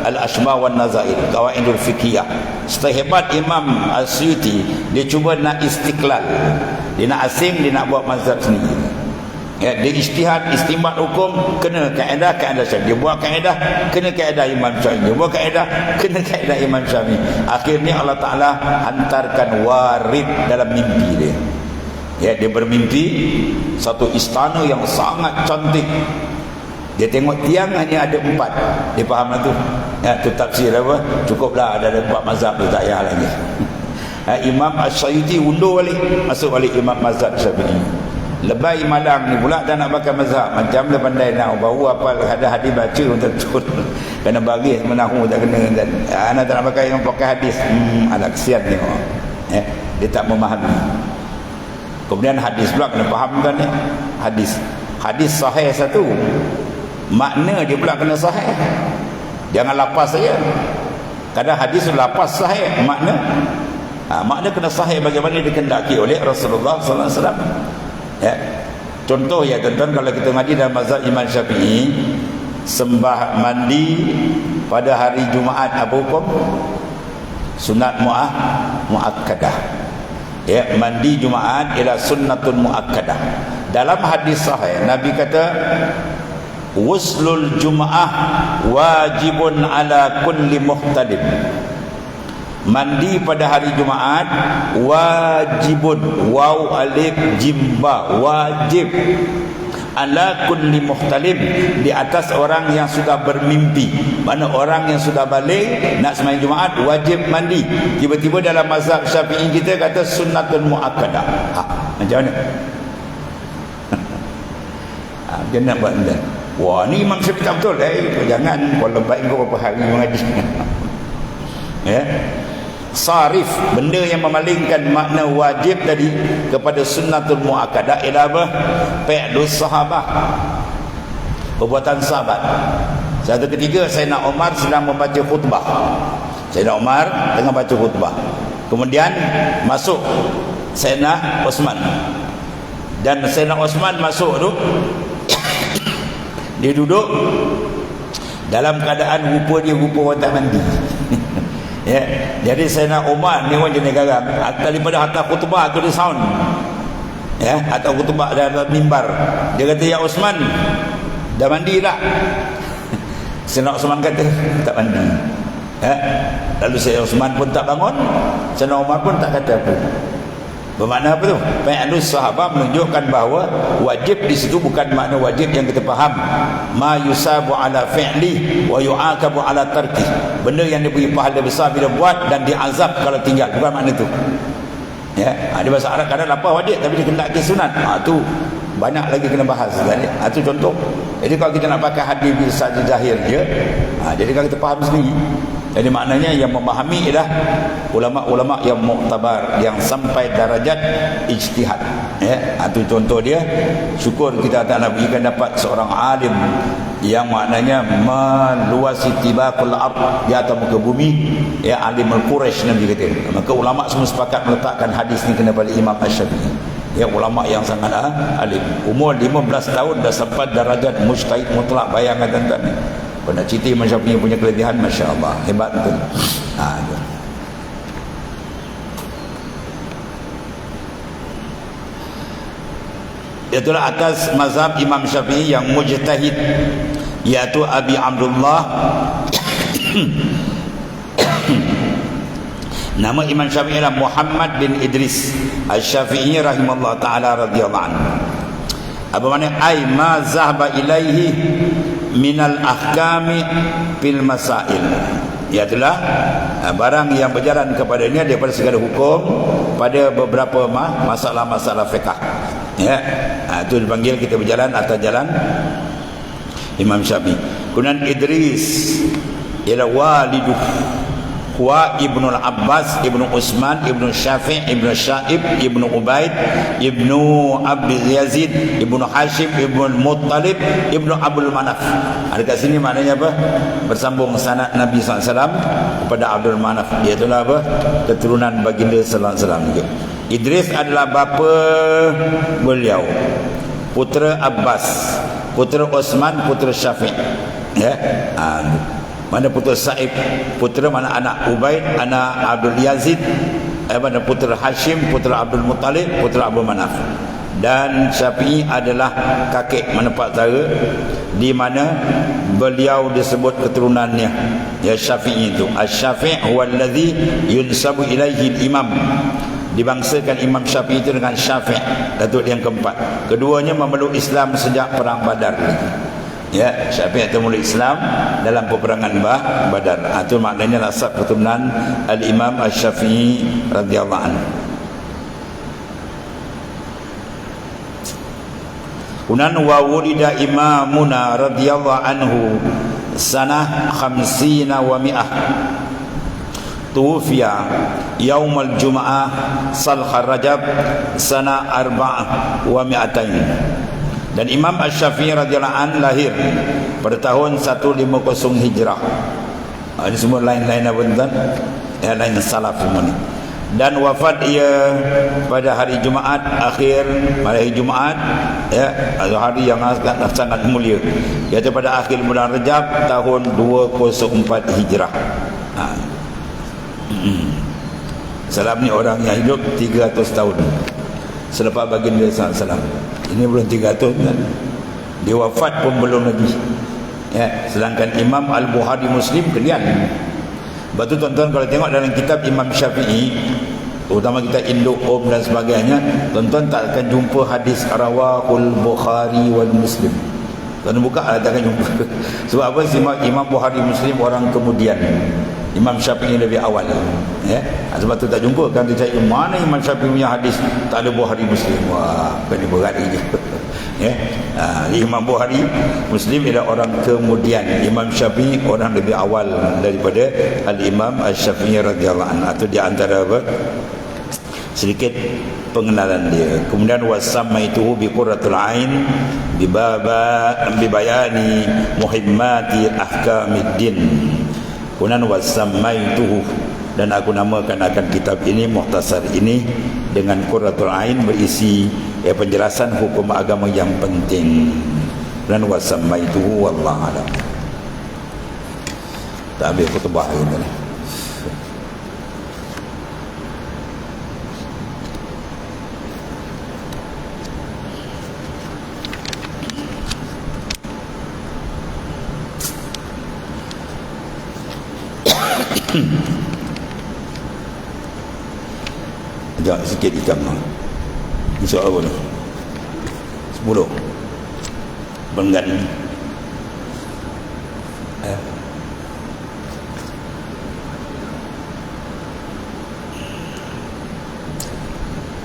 Al-Ashbah wan Nazair, Qawaidul Fiqhiyah. Sehebat Imam As-Suyuti, dia cuba nak istiqlal. Dia nak asing, dia nak buat mazhab sendiri. Dia ijtihad, istimbat hukum kena kaedah Syafi'i. Dia buat kaedah kena kaedah Imam Syafi'i. Dia buat kaedah kena kaedah Imam Syafi'i. Akhirnya Allah Ta'ala hantarkan warid dalam mimpi dia. Dia bermimpi satu istana yang sangat cantik. Dia tengok tiang hanya ada 4. Dia faham lah tu. Tu tafsir apa? Cukuplah ada 4 mazhab tu, tak payah lagi. Imam Asy-Syafi'i undur balik, masuk balik Imam mazhab Syafi'i. Lebay malang ni pula dah nak pakai mazhab. Macam dia pandai nak baru apa ada hadis baca betul. Kena bagi menahu tak kena kan. Anak tak nak pakai yang pakai hadis. Ada kesian ni. Dia tak memahami. Kemudian hadis pula kena fahamkan ni. Hadis sahih satu. Makna dia pula kena sahih. Jangan lapas saja. Kadang hadis lapas sahih makna. Makna kena sahih bagaimana dikehendaki oleh Rasulullah sallallahu alaihi wasallam. Contoh ya tuan-tuan, kalau kita ngaji dalam mazhab Imam Syafi'i, sembah mandi pada hari Jumaat apa hukum? Sunat muakkadah. Mandi Jumaat ialah sunnatun muakkadah. Dalam hadis sahih Nabi kata wuslul Jumaah wajibun ala kulli muhtalim. Mandi pada hari Jumaat wajibun, waw alif jim ba, wajib ala kulli muhtalim, di atas orang yang sudah bermimpi. Mana orang yang sudah balik nak sembahyang Jumaat wajib mandi. Tiba-tiba dalam mazhab Syafi'i kita kata sunnatun muakkadah. Macam mana? Macam mana buat anda? Wah, ni Imam Syafi'i tak betul. Jangan kalau baik kau berapa hari mengaji. Sarif, benda yang memalingkan makna wajib tadi kepada sunnatul muakkadah ialah apa? Fi'lus sahabah, perbuatan sahabat. Satu ketika Sayyidina Umar sedang membaca khutbah. Sayyidina Umar tengah baca khutbah. Kemudian masuk Sayyidina Uthman. Dan Sayyidina Uthman masuk tu dia duduk dalam keadaan rupa dia rupa orang tak mandi. Jadi Sayyidina Umar ni orang jenis garam. Daripada atas khutbah tu dia sound. Atas khutbah dalam mimbar. Dia kata, ya Uthman, dah mandi tak? Sayyidina Uthman kata, tak mandi. Lalu Sayyidina Uthman pun tak bangun. Sayyidina Umar pun tak kata apa. Bermakna apa tu? Fi'lus sahabah menunjukkan bahawa wajib di situ bukan makna wajib yang kita faham. Ma yusabu ala fi'li wa yu'aqabu ala tarki. Benda yang diberi pahala besar bila buat dan diazab kalau tinggal. Bukan makna tu. Ada bahasa Arab kadang lapar wajib tapi dia kena sunat. Tu banyak lagi kena bahas kan. Itu contoh. Jadi kalau kita nak pakai hadis saja zahir je, jadi kalau kita faham sendiri. Jadi maknanya yang memahami ialah ulama-ulama yang muktabar, yang sampai darajat ijtihad. Itu contoh dia. Syukur kita tak nak berikan dapat seorang alim yang maknanya meluasi tibaqul ard, di atas muka bumi, ya alimul Quraisy Nabi kata. Maka ulama semua sepakat meletakkan hadis ni kena pada Imam Asy-Syafi'i, ya ulama yang sangat alim. Umur 15 tahun dah sempat darajat mujtahid mutlak. Bayangkan tuan-tuan, kalau nak cerita Imam Syafi'i punya kelebihan, masya-Allah, hebat betul. Itu. Itulah atas mazhab Imam Syafi'i yang mujtahid, iaitu Abi Abdullah nama Imam Syafi'i adalah Muhammad bin Idris Asy-Syafi'i rahimahullah ta'ala radhiyallahu anhu. Apa makna ai ma zahaba ilaihi minal ahkami fil masail, iaitulah barang yang berjalan kepadanya daripada segala hukum pada beberapa masalah-masalah fiqh, ya. Itu dipanggil kita berjalan atas jalan Imam Syafi'i. Kemudian Idris ialah waliduh wa ibnu Abbas, ibnu Utsman, ibnu Syafi', ibnu Syaib, ibnu Ubaid, ibnu Abdul Yazid, ibnu Hashim, ibnu Muttalib, ibnu Abdul Manaf. Dekat sini maknanya apa? Bersambung sanad Nabi SAW kepada Abdul Manaf. Iaitulah apa? Keturunan baginda sallallahu alaihi wasallam juga. Idris adalah bapa beliau, putera Abbas, putera Utsman, putera Syafi', ya. Mana putera Sa'ib, putera mana anak Ubaid, anak Abdul Yazid, mana putera Hashim, putera Abdul Muttalib, putera Abdul Manaf. Dan Syafi'i adalah kakek mana pak saudara, di mana beliau disebut keturunannya, ya Syafi'i itu. Asy-Syafi' huwa allazi yunsabu ilaihi al-imam. Dibangsakan Imam Syafi'i itu dengan Syafi', datuk yang keempat. Keduanya memeluk Islam sejak perang Badar. Ya, Syafi'i itu memeluk Islam dalam peperangan Badar. Itu maknanya nasab keturunan Al-Imam Asy-Syafi'i radhiyallahu anhu. Kemudian wa wulida imamuna radhiyallahu anhu sanah 50 wa mi'ah. Tuwfiya yaumal jum'ah salhar rajab sana 4 wa mi'atain. Dan Imam Asy-Syafi'i radhiyallahu anhu lahir pada tahun 150 Hijrah. Ini semua lain-lain apa tuan? Ya, lain salaf semua ni. Dan wafat ia pada hari Jumaat akhir, hari Jumaat, ya, hari yang sangat mulia, iaitu pada akhir bulan Rajab tahun 204 Hijrah. Salam ni orang yang hidup 300 tahun selepas baginda sallallahu. Ini belum 300 kan? Dia wafat pun belum lagi, ya. Sedangkan Imam Al-Bukhari Muslim kalian. Sebab tu tuan-tuan kalau tengok dalam kitab Imam Syafi'i, terutama kita Induk dan sebagainya, tuan-tuan tak akan jumpa hadis rawahul Bukhari wal Muslim. Tuan buka tak akan jumpa. Sebab apa? Imam Bukhari Muslim orang kemudian, Imam Syafi'i lebih awal, ya. Sebab tu tak jumpa. Kan dia cari mana Imam Syafi'i punya hadis tak ada Bukhari Muslim. Wah, kena berat ini. Ya. Imam Bukhari Muslim adalah orang kemudian, Imam Syafi'i orang lebih awal daripada Al-Imam Asy-Syafi'i radhiyallahu anhu. Itu di antara apa? Sedikit pengenalan dia. Kemudian wasammaituhu bi qurratul ain bi bayani muhimmati ahkamiddin. Kemudian wasammaituhu, dan aku namakan akan kitab ini, mukhtasar ini, dengan Qurratul Ain, berisi penjelasan hukum agama yang penting. Dan wasammaituhu wallahu a'lam. Tak habis khutbah ini ni. Sekejap sikit hitam lah. Ini soal apa tu? 10 Benggan.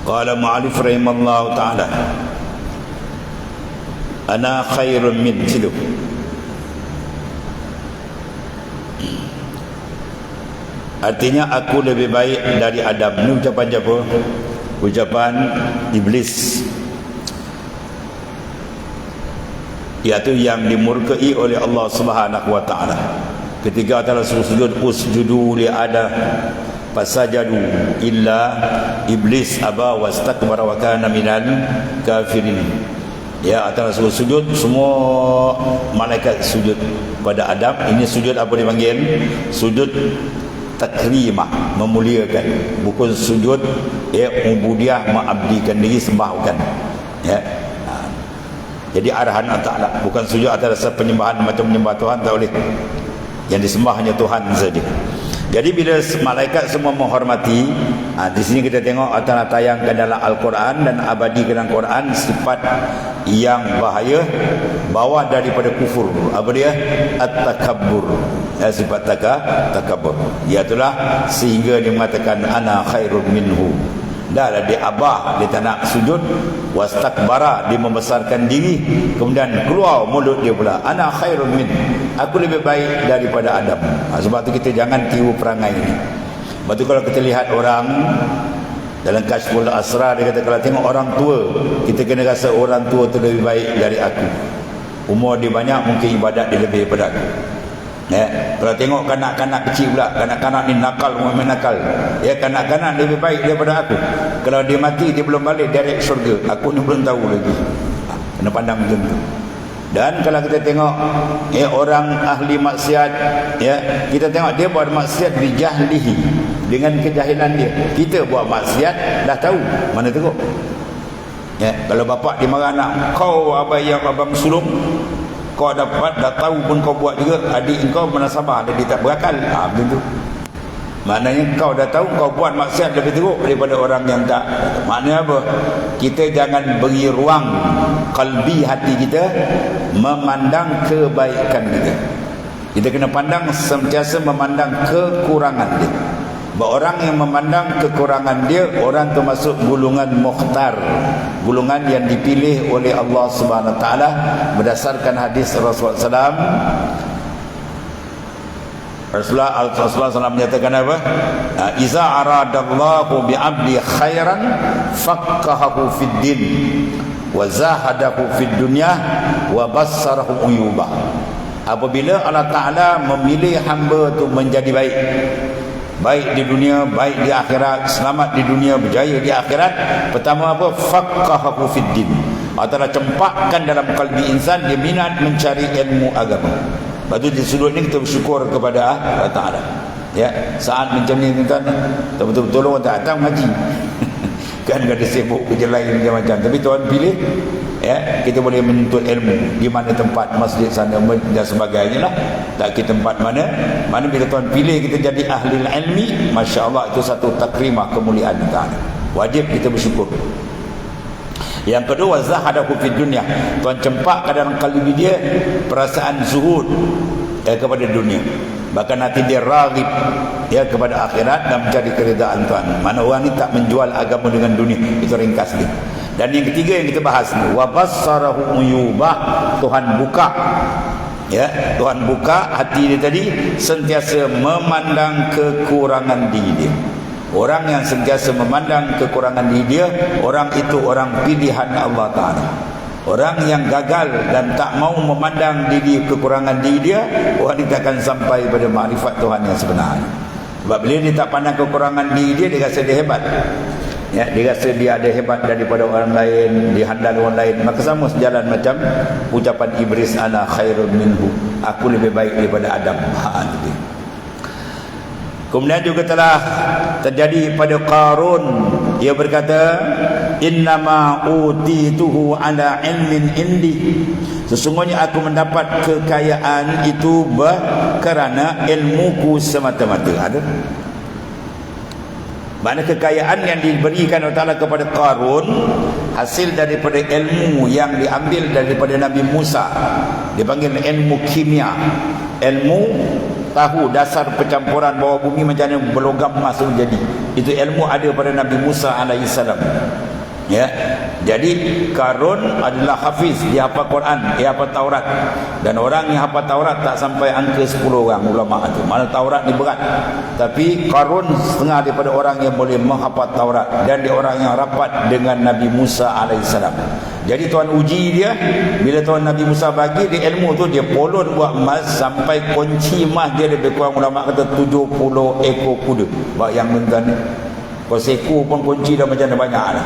Qala mu'alif rahimallahu ta'ala, ana khairun min silu. Artinya aku lebih baik dari Adam. Ini ucapan siapa? Ucapan Iblis. iaitu yang dimurkai oleh Allah Subhanahu wa taala. Ketika Allah sujud, usjudu li Adam fasajadu illa iblis aba wastakbara wa kana minal kafirin. Ya, atas sujud, semua malaikat sujud pada Adam. Ini sujud apa dipanggil? Sujud takrimah, memuliakan. Bukan sujud ubudiyah, mengabdikan diri, sembah, bukan. Ya. Jadi arahan Allah Ta'ala, bukan sujud atas penyembahan macam menyembah Tuhan, tak boleh. Yang disembah hanya Tuhan saja. Jadi bila malaikat semua menghormati, di sini kita tengok Allah tayangkan dalam Al-Quran dan abadi dalam Quran sifat yang bahaya bawah daripada kufur. Apa dia? At-takabbur. Sifat takabbur. Iaitulah sehingga dia mengatakan ana khairun minhu. Dah lah dia abah, dia tak nak sujud, wastakbara, dia membesarkan diri, kemudian keluar mulut dia pula, ana khairun min, aku lebih baik daripada Adam. Sebab tu kita jangan tiru perangai ini. Sebab tu kalau kita lihat orang dalam Kashful Asrar, dia kata kalau tengok orang tua, kita kena rasa orang tua tu lebih baik dari aku. Umur dia banyak, mungkin ibadat dia lebih daripada aku. Ya, kalau tengok kanak-kanak kecil pula, kanak-kanak ni nakal, main nakal. Ya, kanak-kanak lebih baik daripada aku. Kalau dia mati, dia belum balik direct syurga. Aku ni belum tahu lagi. Kena pandang macam tu. Dan kalau kita tengok orang ahli maksiat, ya, kita tengok dia buat maksiat bijahlihi, dengan kejahilan dia. Kita buat maksiat dah tahu, mana teruk. Ya, kalau bapak dia marah anak, kau abang sulung, kau dapat, dah tahu pun kau buat juga, adik kau mana sabar, dia tak berakal. Macam tu. Maknanya kau dah tahu, kau buat maksiat lebih teruk daripada orang yang tak. Maknanya apa? Kita jangan beri ruang kalbi hati kita memandang kebaikan kita. Kita kena pandang, sentiasa memandang kekurangan dia. Orang yang memandang kekurangan dia, orang tu masuk golongan mukhtar, golongan yang dipilih oleh Allah Subhanahu Wa Taala berdasarkan hadis Rasulullah SAW menyatakan apa? Iza aradallahu bi'abdi khairan faqqahahu fid din wa zahadahu fid dunya wa bassarahu uyubah. Apabila Allah Ta'ala memilih hamba tu menjadi baik, baik di dunia, baik di akhirat, selamat di dunia, berjaya di akhirat, pertama apa? Faqqahahu fid din. Allah Ta'ala cempakkan dalam kalbi insan, dia minat mencari ilmu agama. Lepas tu di sudut ni kita bersyukur kepada Allah Ta'ala. Ya, saat macam ni tuan-tuan, betul-betul orang tak datang ngaji. Kan ada sibuk kerja lain macam-macam. Tapi Tuhan pilih, ya, kita boleh menuntut ilmu di mana tempat masjid sana dan sebagainya lah. Tak ke tempat mana bila Tuhan pilih kita jadi ahli ilmi, masya-Allah, itu satu takrimah, kemuliaan Ta'ala. Wajib kita bersyukur. Yang kedua, zahadahu fid dunya. Tuhan cempakkan dalam kalbi dia perasaan zuhud kepada dunia. Bahkan hati dia raghib kepada akhirat dan mencari keridaan Tuhan. Mana orang ni tak menjual agama dengan dunia. Itu ringkas dia. Dan yang ketiga yang kita bahas ni, wa bassarahu uyubah. Tuhan buka, ya, Tuhan buka hati dia tadi, sentiasa memandang kekurangan diri dia. Orang yang sentiasa memandang kekurangan diri dia, orang itu orang pilihan Allah Ta'ala. Orang yang gagal dan tak mau memandang diri kekurangan diri dia, orang itu akan sampai pada makrifat Tuhan yang sebenarnya. Sebab bila dia tak pandang kekurangan diri dia, dia rasa dia hebat. Ya, dia rasa dia ada hebat daripada orang lain, dihandal orang lain. Maka sama sejalan macam ucapan Iblis, ana khairun minhu, aku lebih baik daripada Adam. Kemudian juga telah terjadi pada Qarun, ia berkata, innama utituhu ala ilmin indi, sesungguhnya aku mendapat kekayaan itu kerana ilmuku semata-mata. Ada mana kekayaan yang diberikan oleh Allah kepada Qarun hasil daripada ilmu yang diambil daripada Nabi Musa. Dipanggil ilmu kimia, ilmu tahu dasar percampuran bawah bumi macam mana berlogam emas menjadi. Itu ilmu ada pada Nabi Musa alaihissalam. Ya, jadi Qarun adalah hafiz, dia hafal Quran, dia hafal Taurat. Dan orang yang hafal Taurat tak sampai angka 10 orang ulama itu. Mana Taurat ni berat. Tapi Qarun setengah daripada orang yang boleh menghafal Taurat, dan dia orang yang rapat dengan Nabi Musa alaihissalam. Jadi Tuhan uji dia. Bila Tuhan Nabi Musa bagi dia ilmu tu, dia polon buat emas sampai kunci emas dia lebih kurang ulama kata 70 ekor kuda. Bayang tuan ni, kalau seekor pun kunci dah macam banyak dah.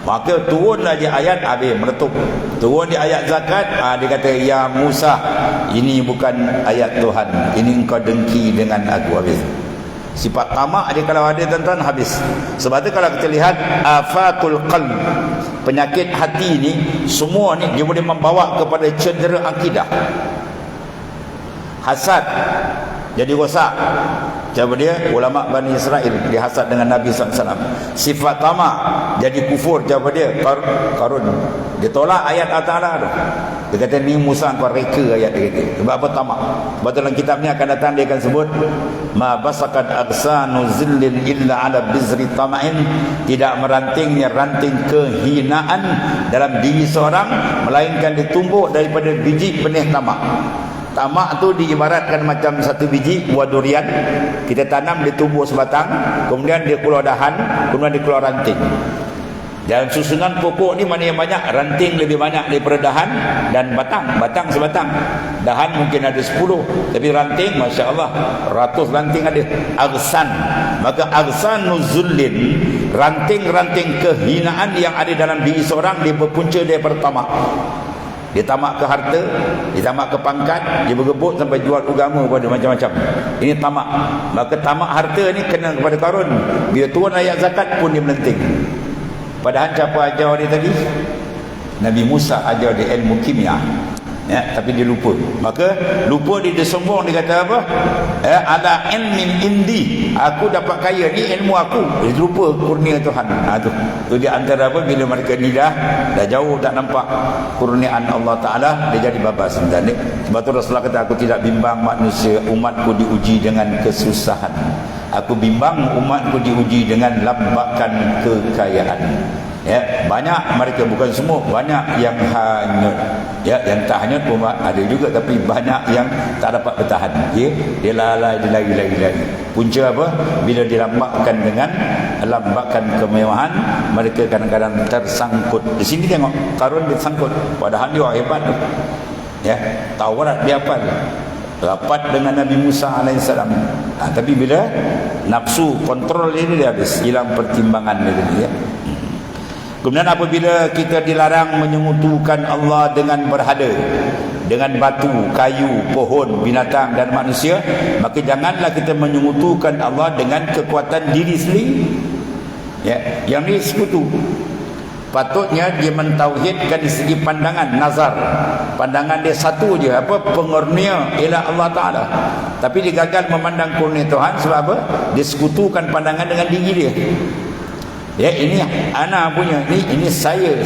Maka turunlah dia ayat, habis meletup. Turun di ayat zakat, dia kata, ya Musa, ini bukan ayat Tuhan, ini engkau dengki dengan aku. Habis sifat tamak dia kalau ada tuan-tuan, habis. Sebab tu kalau kita lihat afatul qalb, penyakit hati ni, semua ni dia boleh membawa kepada cedera akidah. Hasad jadi rosak. Siapa dia? Ulama Bani Israel dihasad dengan Nabi SAW. Sifat tamak jadi kufur. Siapa dia? Qarun. Dia tolak ayat Allah Ta'ala tu. Dia kata ni Musa kau reka ayat dia kata. Sebab apa? Tamak. Sebab dalam kitab ni akan datang dia akan sebut ma basakat agsanu zillin illa ala bizri tama'in. Tidak merantingnya ranting kehinaan dalam diri seorang, melainkan ditumbuh daripada biji benih tamak. Tamak tu diibaratkan macam satu biji buah durian. Kita tanam, dia tumbuh sebatang, kemudian dia keluar dahan, kemudian dia keluar ranting. Dalam susunan pokok ni mana yang banyak? Ranting lebih banyak daripada dahan dan batang. Batang sebatang, dahan mungkin ada 10, tapi ranting Masya Allah ratus ranting ada. Aghsan, maka aghsan nuzullin, ranting-ranting kehinaan yang ada dalam diri seorang, dia berpunca daripada tamak. Dia tamak ke harta, dia tamak ke pangkat, dia bergebut sampai jual agama pada macam-macam. Ini tamak. Maka tamak harta ni kena kepada Qarun. Bila turun ayat zakat pun dia melenting. Padahal siapa ajar dia tadi? Nabi Musa ajar dia ilmu kimia. Ya, tapi dia lupa. Maka lupa dia sombong, dia kata apa? Ala ilmin indi, aku dapat kaya ni ilmu aku. Dia lupa kurnia Tuhan. Tu dia antara apa, bila mereka ni dah jauh tak nampak kurniaan Allah Taala, dia jadi babas sebenarnya. Sebab tu Rasulullah kata, aku tidak bimbang manusia umatku diuji dengan kesusahan. Aku bimbang umatku diuji dengan lambakan kekayaan. Ya, banyak mereka, bukan semua, banyak yang hanyut. Ya, yang tak hanyut pun ada juga, tapi banyak yang tak dapat bertahan. Ya, dia lalai, dia lagi. Punca apa? Bila dilambakan dengan lambakan kemewahan, mereka kadang-kadang tersangkut. Di sini tengok Qarun disangkut, padahal dia orang hebat tu. Ya, Taurat dia hafal, rapat dengan Nabi Musa AS. Tapi bila nafsu kontrol dia habis, hilang pertimbangan dia. Kemudian apabila kita dilarang menyekutukan Allah dengan berhala, dengan batu, kayu, pohon, binatang dan manusia, maka janganlah kita menyekutukan Allah dengan kekuatan diri sendiri. Ya, yang ni sekutu. Patutnya dia mentauhidkan di segi pandangan, nazar. Pandangan dia satu je, apa? Pengurnia ialah Allah Ta'ala. Tapi dia gagal memandang kurnia Tuhan. Sebab apa? Dia sekutukan pandangan dengan diri dia. Ya, ini ana punya, ini saya,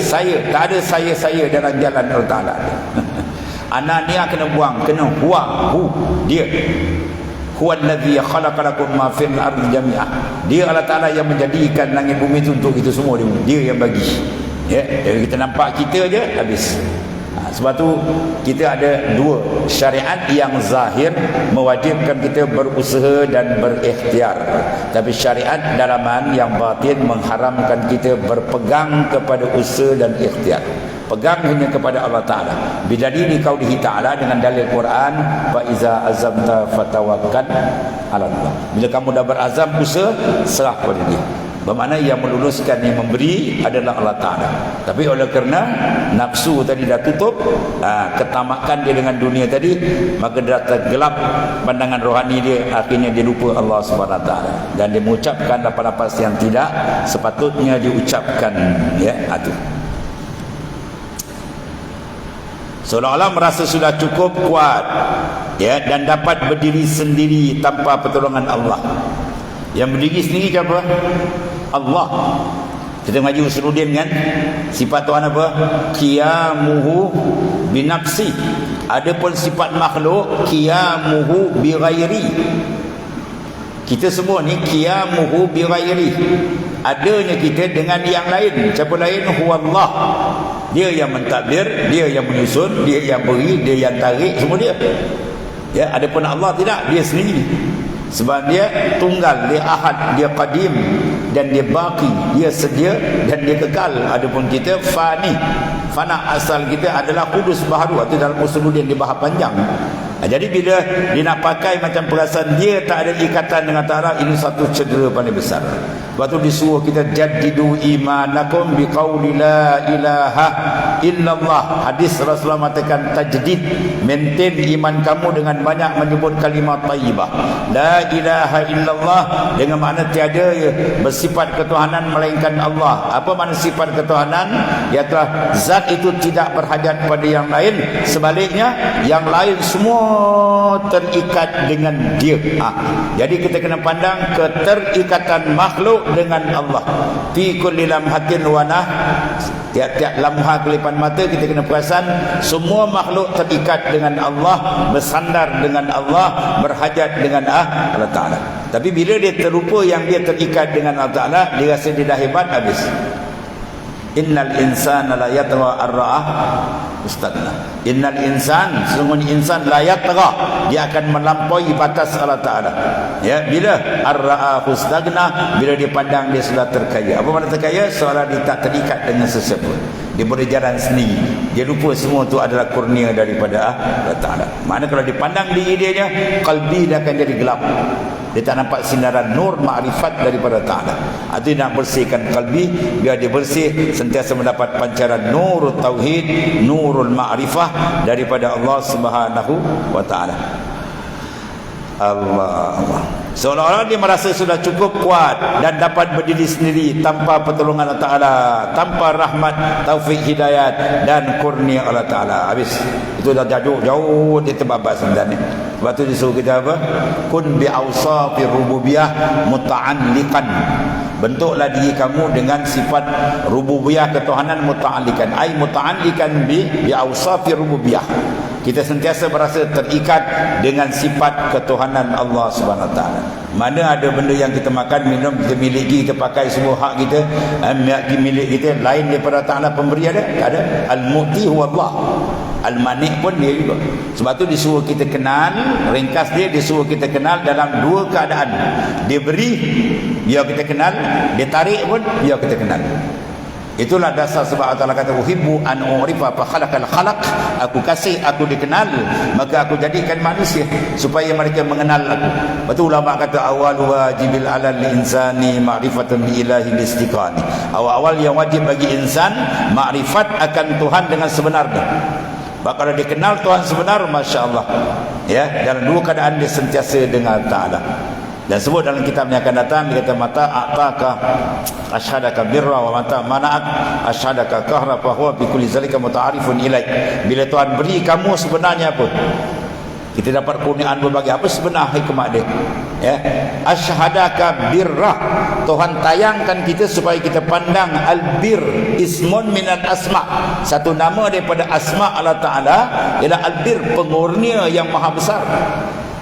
tak ada saya dalam jalan Allah Ta'ala. Ana ni kena buang, kena buang, dia. Huwallazi khalaqalakum ma fil ardi jami'ah. Dia Allah Ta'ala yang menjadikan langit bumi itu untuk itu semua, dia yang bagi. Ya, jadi kita nampak kita je habis. Sebab tu kita ada dua syariat yang zahir mewajibkan kita berusaha dan berikhtiar, tapi syariat dalaman yang batin mengharamkan kita berpegang kepada usaha dan ikhtiar. Pegang hanya kepada Allah Ta'ala. Bidalili qaulihi ta'ala, dengan dalil Quran, fa iza azamta fatawakkal 'ala Allah. Bila kamu dah berazam usaha, serah pada dia. Bermakna yang meluluskan, yang memberi adalah Allah Ta'ala. Tapi oleh kerana nafsu tadi dah tutup, ketamakan dia dengan dunia tadi, maka dah tergelap pandangan rohani dia. Akhirnya dia lupa Allah SWT, dan dia mengucapkan lapas-lapas yang tidak sepatutnya diucapkan. Ya, itu seolah-olah merasa sudah cukup kuat, ya, dan dapat berdiri sendiri tanpa pertolongan Allah. Yang berdiri sendiri siapa? Allah. Kita ngaji Usuluddin kan, sifat Tuhan apa? Qiyamuhu binafsi. Adapun sifat makhluk, qiyamuhu bighairi. Kita semua ni qiyamuhu bighairi, adanya kita dengan yang lain. Siapa lain? Huwallah. Dia yang mentadbir, dia yang menyusun, dia yang beri, dia yang tarik, semua dia. Ya, adapun Allah tidak, dia sendiri. Sebab dia tunggal, dia ahad, dia qadim, dan dia baqi, dia sedia dan dia kekal. Adapun kita fani, fana asal kita adalah kudus baharu, itu dalam usuluddin dibahas panjang. Jadi bila dia nak pakai macam perasaan dia tak ada ikatan dengan Ta'ala, ini satu cedera paling besar. Sebab tu disuruh kita jaddidu imanakum biqauli la ilaha illallah. Hadis Rasulullah mengatakan tajdid, maintain iman kamu dengan banyak menyebut kalimat tayyibah. La ilaha illallah dengan makna tiada bersifat ketuhanan melainkan Allah. Apa makna sifat ketuhanan? Iaitu zat itu tidak berhajat pada yang lain, sebaliknya yang lain semua terikat dengan dia. Jadi kita kena pandang keterikatan makhluk dengan Allah. Fi kulli lamhatin wa nah, tiap-tiap lamha kelipan mata kita kena perasan semua makhluk terikat dengan Allah, bersandar dengan Allah, berhajat dengan Allah Ta'ala. Tapi bila dia terlupa yang dia terikat dengan Allah Ta'ala, dia rasa dia dah hebat, habis. Innal insana la yatgha ar-ra'ah ustadna. Innal insan, sesungguhnya insan la yatgha, dia akan melampaui batas Allah Ta'ala. Ya, bila ar-ra'ah ustadna, bila dia pandang dia sudah terkaya. Apa makna terkaya? Seolah dia tak terikat dengan sesiapa, dia boleh jalan sendiri, dia lupa semua itu adalah kurnia daripada Allah Ta'ala. Makna kalau dipandang diri dia, qalbi dia akan jadi gelap, dia tak nampak sinaran nur ma'rifat daripada Ta'ala. Itu nak bersihkan qalbi, biar dia bersih, sentiasa mendapat pancaran nur tauhid, nurul ma'rifah daripada Allah Subhanahu wa Ta'ala. Allah. Seolah-olah dia merasa sudah cukup kuat dan dapat berdiri sendiri tanpa pertolongan Allah Ta'ala, tanpa rahmat, taufik, hidayat dan kurnia Allah Ta'ala. Habis. Itu dah jauh dia terbabat sebenarnya. Sebab tu disuruh kita apa? Kun bi'awsafi rububiyah muta'alliqan. Bentuklah diri kamu dengan sifat rububiyah ketuhanan muta'alliqan. Ai muta'alliqan bi'awsafi rububiyah. Kita sentiasa berasa terikat dengan sifat ketuhanan Allah Subhanahu Wa Taala. Mana ada benda yang kita makan, minum, kita miliki, kita pakai semua hak kita, milik kita, lain daripada Ta'ala pemberi ada? Ada. Al-Mu'ti huwa Allah. Al-Mani' pun dia juga. Sebab tu disuruh kita kenal, ringkas dia disuruh kita kenal dalam dua keadaan. Dia beri, biar kita kenal. Dia tarik pun, biar kita kenal. Itulah dasar sebab Allah kata uhibbu an urifa fa khalaqal khalaq. Aku kasih aku dikenal, maka aku jadikan manusia supaya mereka mengenal aku. Betul ulama kata awal wajibil alal insani ma'rifatun bi ilahi istiqani. Awal-awal yang wajib bagi insan makrifat akan Tuhan dengan sebenarnya. Maka kalau dia kenal Tuhan sebenar, masya-Allah. Ya, dalam dua keadaan dia sentiasa dengan Ta'ala. Dan sebut dalam kitab yang akan datang, dia kata mata a'taka asyhadaka birra wa mata mana'ak asyhadaka kahra fa huwa bi kulli zalika muta'arifun ilaik. Bila Tuhan beri kamu sebenarnya apa? Kita dapat kurniaan berbagai, apa sebenar hikmah dia? Ya, asyhadaka birra. Tuhan tayangkan kita supaya kita pandang albir, ismun minal asma. Satu nama daripada asma Allah Ta'ala ialah albir, pengurnia yang maha besar.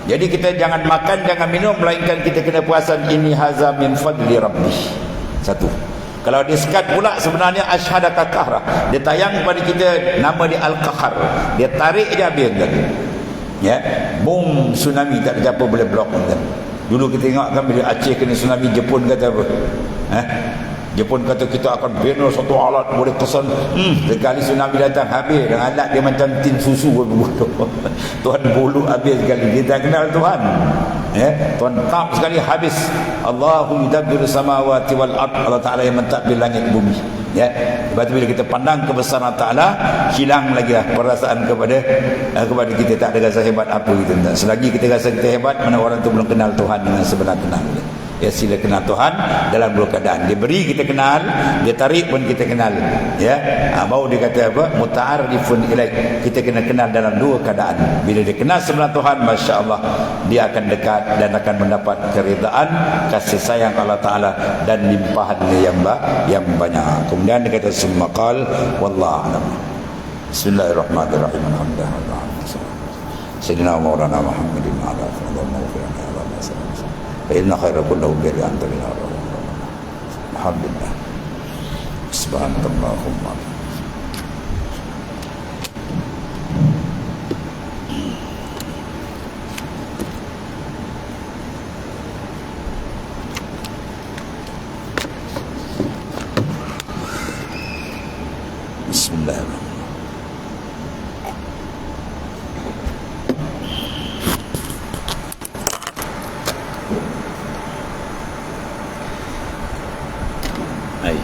Jadi kita jangan makan, jangan minum, melainkan kita kena perasan ini haza min fadli rabbi. Satu. Kalau dia sekat pula sebenarnya asyhadaka kahra. Dia tayang kepada kita nama dia Al-Qahar. Dia tarik je habis tadi. Ya, boom, tsunami tak ada siapa boleh blok kan. Dulu kita tengok kan bila Aceh kena tsunami, Jepun kata apa? Jepun kata kita akan bina satu alat boleh pesan. Sekali tsunami datang habis, dan alat dia macam tin susu. Tuhan bulu habis sekali. Dia tak kenal Tuhan. Ya, Tuhan tap sekali habis. Allahu yudabbiru samawati wal ard. Allah Ta'ala yang mentadbir langit bumi. Ya, sebab bila kita pandang kebesaran Allah Ta'ala, hilang lagi lah perasaan kepada kita. Tak ada rasa hebat apa kita. Selagi kita rasa kita hebat, mana orang tu belum kenal Tuhan dengan sebenar kenal. Ya, sila kenal Tuhan dalam dua keadaan. Dia beri kita kenal, dia tarik pun kita kenal. Ya, baru dia kata apa? Muta'arifun ilaik. Kita kena kenal dalam dua keadaan. Bila dia kenal sebenar Tuhan, masya-Allah, dia akan dekat dan akan mendapat keridaan, kasih sayang Allah Ta'ala dan limpahannya yang banyak. Kemudian dia kata summa qal wallahu a'lam. Bismillahirrahmanirrahim. Alhamdulillah. Sayyidina Maulana Muhammadin ala alihi Inna khaira kullahu biri anta bila alhamdulillah. Subhanallahumma. Baik.